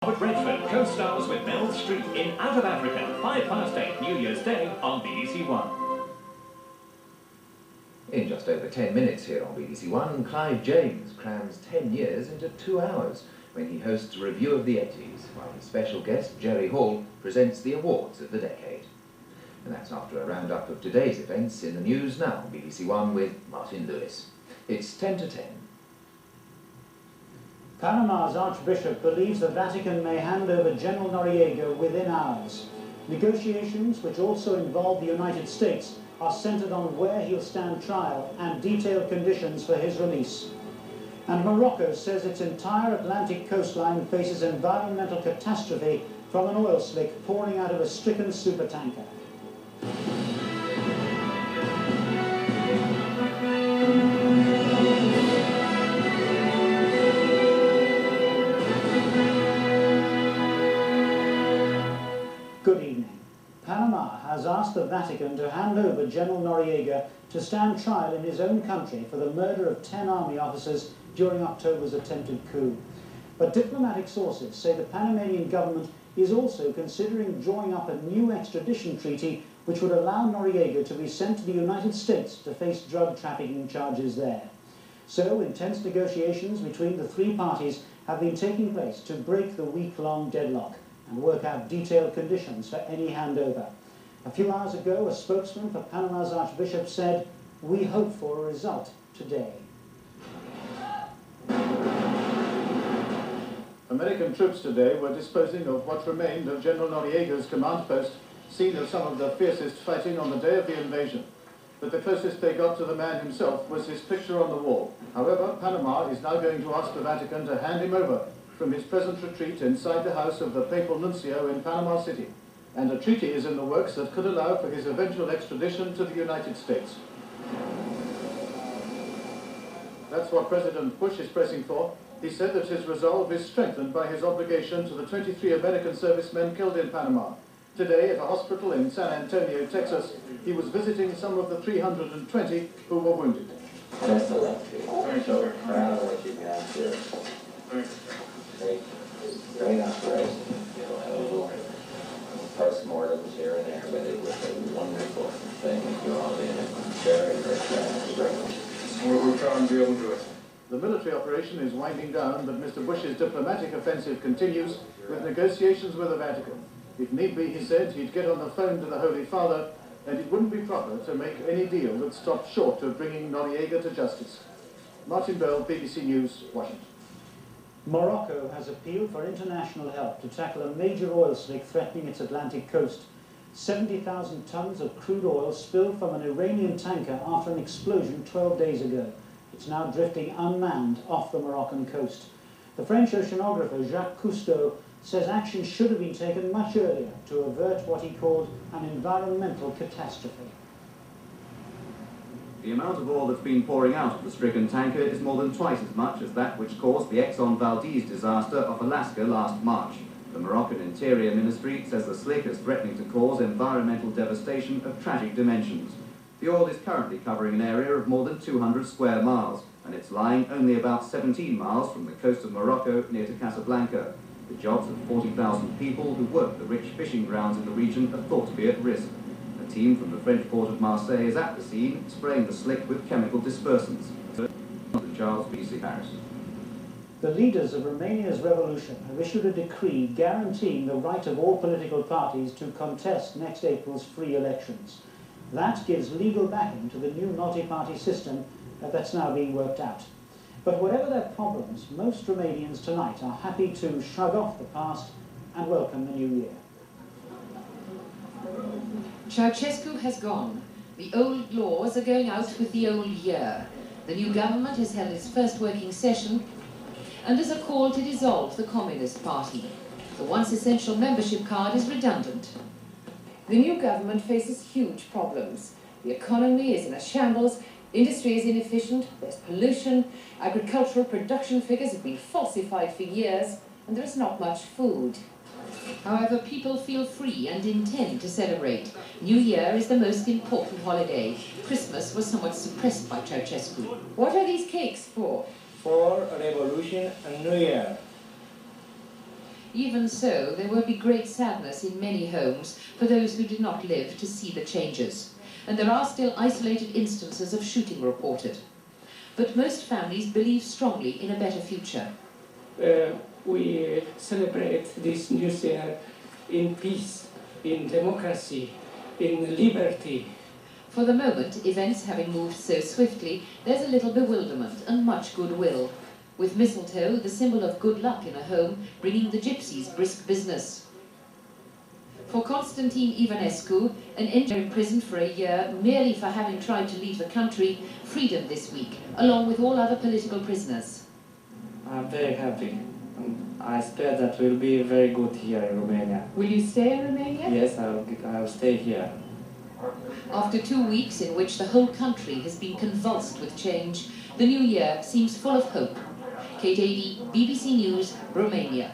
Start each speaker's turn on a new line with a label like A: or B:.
A: Redford co-stars with Meryl Streep in Out of Africa, 8:05 New Year's Day on BBC One.
B: In just over 10 minutes here on BBC One, Clive James crams 10 years into 2 hours when he hosts a review of the 80s, while his special guest, Jerry Hall, presents the awards of the decade. And that's after a roundup of today's events in the news now on BBC One with Martin Lewis. It's 10 to 10.
C: Panama's Archbishop believes the Vatican may hand over General Noriega within hours. Negotiations, which also involve the United States, are centred on where he'll stand trial and detailed conditions for his release. And Morocco says its entire Atlantic coastline faces environmental catastrophe from an oil slick pouring out of a stricken supertanker. Good evening. Panama has asked the Vatican to hand over General Noriega to stand trial in his own country for the murder of 10 army officers during October's attempted coup. But diplomatic sources say the Panamanian government is also considering drawing up a new extradition treaty which would allow Noriega to be sent to the United States to face drug trafficking charges there. So intense negotiations between the three parties have been taking place to break the week-long deadlock and work out detailed conditions for any handover. A few hours ago, a spokesman for Panama's Archbishop said, "We hope for a result today."
D: American troops today were disposing of what remained of General Noriega's command post, seen as some of the fiercest fighting on the day of the invasion. But the closest they got to the man himself was his picture on the wall. However, Panama is now going to ask the Vatican to hand him over from his present retreat inside the house of the Papal Nuncio in Panama City. And a treaty is in the works that could allow for his eventual extradition to the United States. That's what President Bush is pressing for. He said that his resolve is strengthened by his obligation to the 23 American servicemen killed in Panama. Today, at a hospital in San Antonio, Texas, he was visiting some of the 320 who were wounded.
E: Just a left feet. So proud of what you've got here. Great operation. You'll have a little post-mortems here and there, but it was a wonderful thing that you all did. Very, very proud.
D: We're trying to be able to do it. The military operation is winding down, but Mr. Bush's diplomatic offensive continues with negotiations with the Vatican. If need be, he said, he'd get on the phone to the Holy Father, and it wouldn't be proper to make any deal that stopped short of bringing Noriega to justice. Martin Bell, BBC News, Washington.
C: Morocco has appealed for international help to tackle a major oil slick threatening its Atlantic coast. 70,000 tons of crude oil spilled from an Iranian tanker after an explosion 12 days ago. It's now drifting unmanned off the Moroccan coast. The French oceanographer Jacques Cousteau says action should have been taken much earlier to avert what he called an environmental catastrophe.
F: The amount of oil that's been pouring out of the stricken tanker is more than twice as much as that which caused the Exxon Valdez disaster off Alaska last March. The Moroccan Interior Ministry says the slick is threatening to cause environmental devastation of tragic dimensions. The oil is currently covering an area of more than 200 square miles, and it's lying only about 17 miles from the coast of Morocco near to Casablanca. The jobs of 40,000 people who work the rich fishing grounds in the region are thought to be at risk. A team from the French port of Marseille is at the scene, spraying the slick with chemical dispersants. Charles B.C. Harris.
C: The leaders of Romania's revolution have issued a decree guaranteeing the right of all political parties to contest next April's free elections. That gives legal backing to the new multi-party system that's now being worked out. But whatever their problems, most Romanians tonight are happy to shrug off the past and welcome the new year.
G: Ceausescu has gone. The old laws are going out with the old year. The new government has held its first working session and there's a call to dissolve the Communist Party. The once essential membership card is redundant.
H: The new government faces huge problems. The economy is in a shambles, industry is inefficient, there's pollution, agricultural production figures have been falsified for years, and there's not much food.
G: However, people feel free and intend to celebrate. New Year is the most important holiday. Christmas was somewhat suppressed by Ceausescu.
H: What are these cakes for?
I: For a revolution and New Year.
G: Even so, there will be great sadness in many homes for those who did not live to see the changes. And there are still isolated instances of shooting reported. But most families believe strongly in a better future.
I: We celebrate this new year in peace, in democracy, in liberty.
G: For the moment, events having moved so swiftly, there's a little bewilderment and much goodwill, with mistletoe, the symbol of good luck in a home, bringing the gypsies brisk business. For Constantine Ivanescu, an engineer imprisoned for a year merely for having tried to leave the country, freedom this week, along with all other political prisoners.
I: I'm very happy. I expect that will be very good here in Romania.
H: Will you stay in Romania?
I: Yes, I'll stay here.
G: After 2 weeks in which the whole country has been convulsed with change, the new year seems full of hope. Kate Adey, BBC News, Romania.